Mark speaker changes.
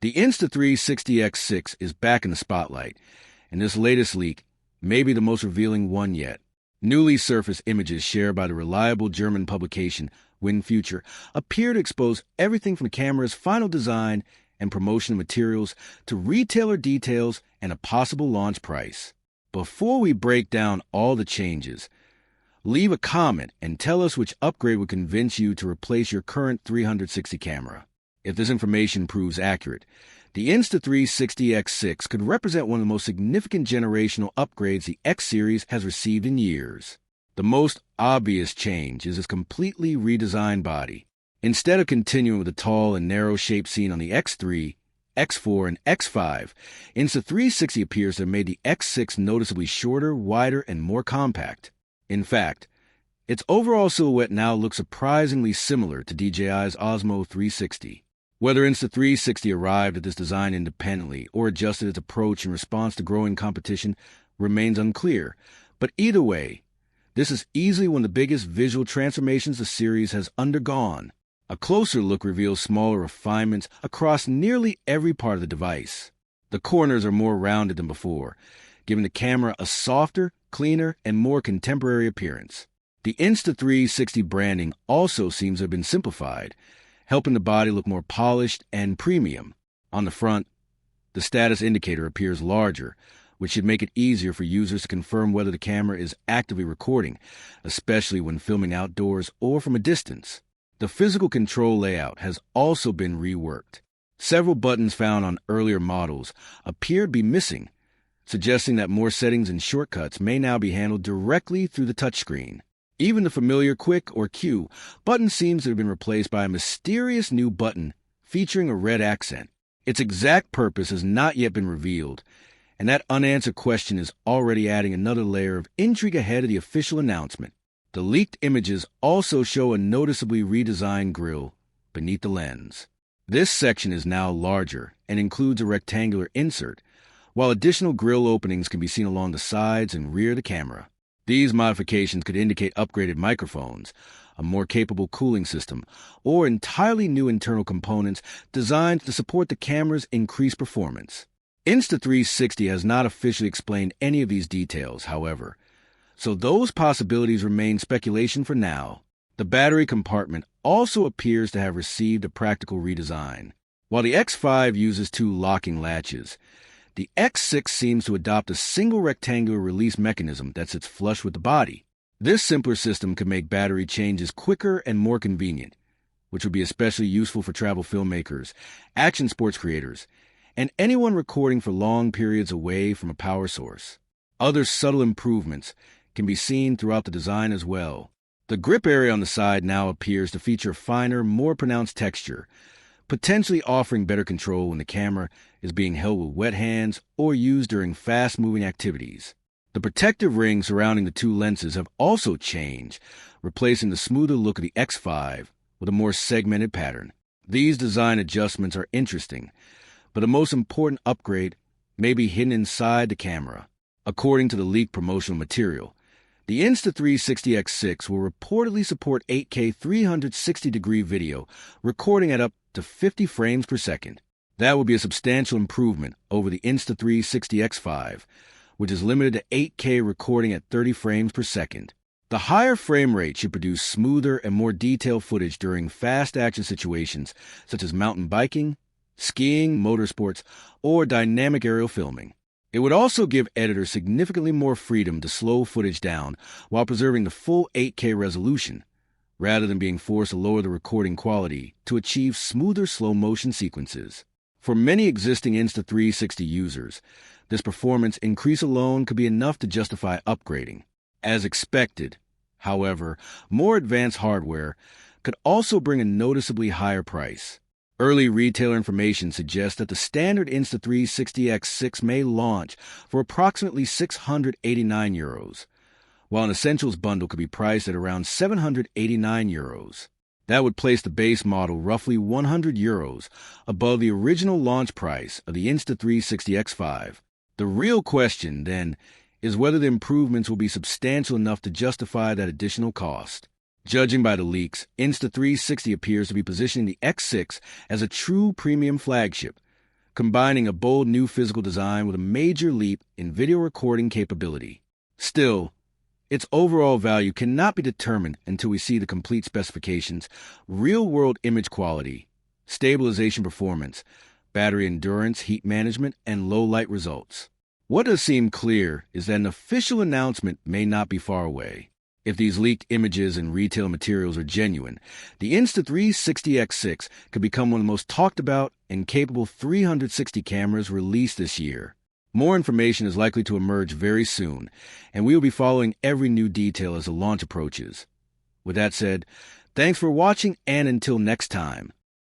Speaker 1: The Insta360 X6 is back in the spotlight, and this latest leak may be the most revealing one yet. Newly surfaced images shared by the reliable German publication WinFuture appear to expose everything from the camera's final design and promotional materials to retailer details and a possible launch price. Before we break down all the changes, leave a comment and tell us which upgrade would convince you to replace your current 360 camera. If this information proves accurate, the Insta360 X6 could represent one of the most significant generational upgrades the X series has received in years. The most obvious change is its completely redesigned body. Instead of continuing with the tall and narrow shape seen on the X3, X4, and X5, Insta360 appears to have made the X6 noticeably shorter, wider, and more compact. In fact, its overall silhouette now looks surprisingly similar to DJI's Osmo 360. Whether Insta360 arrived at this design independently or adjusted its approach in response to growing competition remains unclear, but either way, this is easily one of the biggest visual transformations the series has undergone. A closer look reveals smaller refinements across nearly every part of the device. The corners are more rounded than before, giving the camera a softer, cleaner, and more contemporary appearance. The Insta360 branding also seems to have been simplified, helping the body look more polished and premium. On the front, the status indicator appears larger, which should make it easier for users to confirm whether the camera is actively recording, especially when filming outdoors or from a distance. The physical control layout has also been reworked. Several buttons found on earlier models appear to be missing, suggesting that more settings and shortcuts may now be handled directly through the touchscreen. Even the familiar Quick or Q button seems to have been replaced by a mysterious new button featuring a red accent. Its exact purpose has not yet been revealed, and that unanswered question is already adding another layer of intrigue ahead of the official announcement. The leaked images also show a noticeably redesigned grille beneath the lens. This section is now larger and includes a rectangular insert, while additional grille openings can be seen along the sides and rear of the camera. These modifications could indicate upgraded microphones, a more capable cooling system, or entirely new internal components designed to support the camera's increased performance. Insta360 has not officially explained any of these details, however, so those possibilities remain speculation for now. The battery compartment also appears to have received a practical redesign. While the X5 uses two locking latches, the X6 seems to adopt a single rectangular release mechanism that sits flush with the body. This simpler system could make battery changes quicker and more convenient, which would be especially useful for travel filmmakers, action sports creators, and anyone recording for long periods away from a power source. Other subtle improvements can be seen throughout the design as well. The grip area on the side now appears to feature a finer, more pronounced texture, potentially offering better control when the camera is being held with wet hands or used during fast-moving activities. The protective rings surrounding the two lenses have also changed, replacing the smoother look of the X5 with a more segmented pattern. These design adjustments are interesting, but the most important upgrade may be hidden inside the camera. According to the leaked promotional material, the Insta360 X6 will reportedly support 8K 360-degree video, recording at up to 50 frames per second. That would be a substantial improvement over the Insta360 X5, which is limited to 8K recording at 30 frames per second. The higher frame rate should produce smoother and more detailed footage during fast action situations such as mountain biking, skiing, motorsports, or dynamic aerial filming. It would also give editors significantly more freedom to slow footage down while preserving the full 8K resolution, rather than being forced to lower the recording quality to achieve smoother slow-motion sequences. For many existing Insta360 users, this performance increase alone could be enough to justify upgrading. As expected, however, more advanced hardware could also bring a noticeably higher price. Early retailer information suggests that the standard Insta360 X6 may launch for approximately €689, while an Essentials bundle could be priced at around €789. That would place the base model roughly €100 above the original launch price of the Insta360 X5. The real question, then, is whether the improvements will be substantial enough to justify that additional cost. Judging by the leaks, Insta360 appears to be positioning the X6 as a true premium flagship, combining a bold new physical design with a major leap in video recording capability. Still, its overall value cannot be determined until we see the complete specifications, real-world image quality, stabilization performance, battery endurance, heat management, and low-light results. What does seem clear is that an official announcement may not be far away. If these leaked images and retail materials are genuine, the Insta360 X6 could become one of the most talked about and capable 360 cameras released this year. More information is likely to emerge very soon, and we will be following every new detail as the launch approaches. With that said, thanks for watching, and until next time.